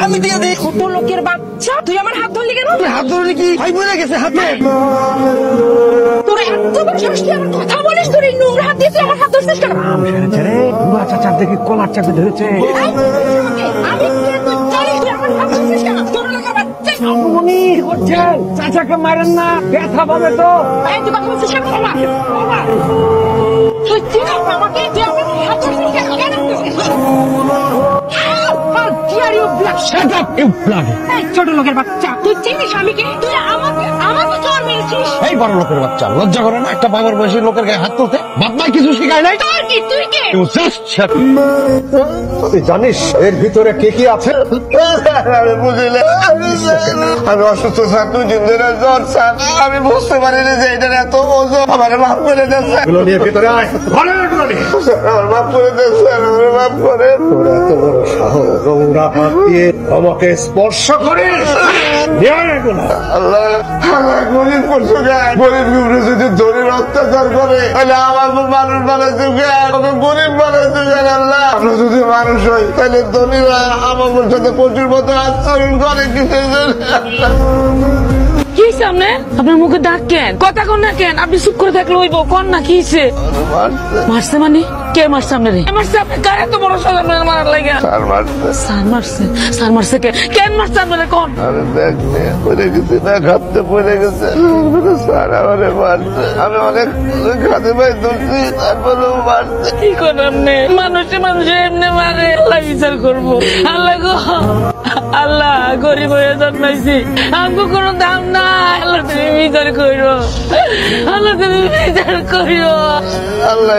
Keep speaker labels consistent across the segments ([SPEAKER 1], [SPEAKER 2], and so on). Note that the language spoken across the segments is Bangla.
[SPEAKER 1] আমি দিয়ে দিই। ছোট লোকের বাচ্চা, তুই আমার হাত ধরলি কেন? হাত ধরলি কি ভাই বলে গেছে হাতে? তোর এত বড় সাহস, তুই আমার কথা বলিস? তোর এই নোংরা হাত দিয়ে তুই আমার হাত ধরছিস কেন?
[SPEAKER 2] বুড়া চাচার দেখে কলার চাপে ধরেছে।
[SPEAKER 1] আমি জানি তুই আমার হাত ধরছিস কেন? ছোট লোকের বাচ্চা
[SPEAKER 2] আপনি করছেন, চাচাকে মারেন না, ব্যথা পাবে তো।
[SPEAKER 1] তুই কথা বলছিস কেন? তুই চিনিস আমাকে? তুই আমার হাত ধরছিস কেন? ছোট লোকের বাচ্চা, তুই চিনিস আমি কে? তুই আমাকে চর মেরেছিস।
[SPEAKER 2] এই বড় লোকের বাচ্চা, লজ্জা করে না একটা বাবার বয়সী লোকের গায়ে হাত তুলতে? বাপ মা কিছু শিখায় নাই?
[SPEAKER 1] তুই কে?
[SPEAKER 2] তুই জানিস এর ভিতরে কে কি আছে?
[SPEAKER 3] আমি বুঝিলে আমি অসুস্থ স্যার, 2 দিন ধরে জ্বর স্যার। আমি বুঝতে পারিনি যে এটা এত ওজন। আমার মাফ করে দেন স্যার।
[SPEAKER 2] এগুলো নিয়ে ভিতরে আয়, ঘরে এগুলো নিয়ে।
[SPEAKER 3] আমার মাফ করে দেন স্যার, আমার মাফ করে।
[SPEAKER 2] তোর এত বড় সাহস, নোংরা হাত দিয়ে আমাকে স্পর্শ করিস?
[SPEAKER 3] আল্লাহ, আমার গরিব করছো গায়ে। গরিব গুবরে যদি ধরির অত্যাচার করে, তাহলে আমার মানুষ বানাইছো গায়ে, আমাকে গরিব বানাইছো গায়ে। আল্লাহ, আমরা যদি মানুষ হই, তাহলে ধনীরা আমার সাথে প্রচুর মতো আচরণ করে কিসের জন্য?
[SPEAKER 1] কি সামনে আপনার মুখে দাগ কেন? কথা কন না কেন? আপনি চুপ করে থাকলে হইব, কন না কি হইছে? মারছে মানে? কে মারছে আপনারে? মারছে আপনি? কার এত বড় সাহস আপনার মারার লাগে?
[SPEAKER 3] স্যার মারছে।
[SPEAKER 1] স্যার মারছে কে? কেন মারছে আপনারে কন?
[SPEAKER 3] আরে দেখ পড়ে গেছে না, ঘাপতে পড়ে গেছে স্যার, আমারে মারছে। আমি অনেক খাতে পাই ধরছি, তারপরেও মারছে।
[SPEAKER 1] কি করেন আপনি? মানুষে এমনি মারে? আল্লাহ বিচার করবো। আল্লাহ গো, আল্লাহ, গরিব হয়ে জন্মাইছি, আমাকে কোনো দাম না। আল্লাহ তুমি বিচার করো, আল্লাহ তুমি বিচার করো।
[SPEAKER 3] আল্লাহ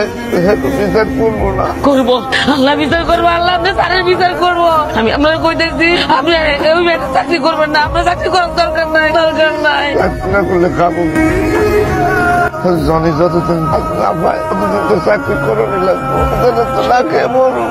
[SPEAKER 3] বিচার করবো না?
[SPEAKER 1] করবো, আল্লাহ বিচার করবো। আল্লাহ আপনি স্যারের বিচার করবো। আমি আপনার কই দেখছি আপনি ওই মেয়েটা চাকরি করবেন না। আপনার চাকরি করার দরকার নাই, দরকার নাই।
[SPEAKER 3] চাকরি না করলে খাবো জনি? যতদিন না পাই ততদিন তো চাকরি করে লাগবো, তো না খেয়ে মরু।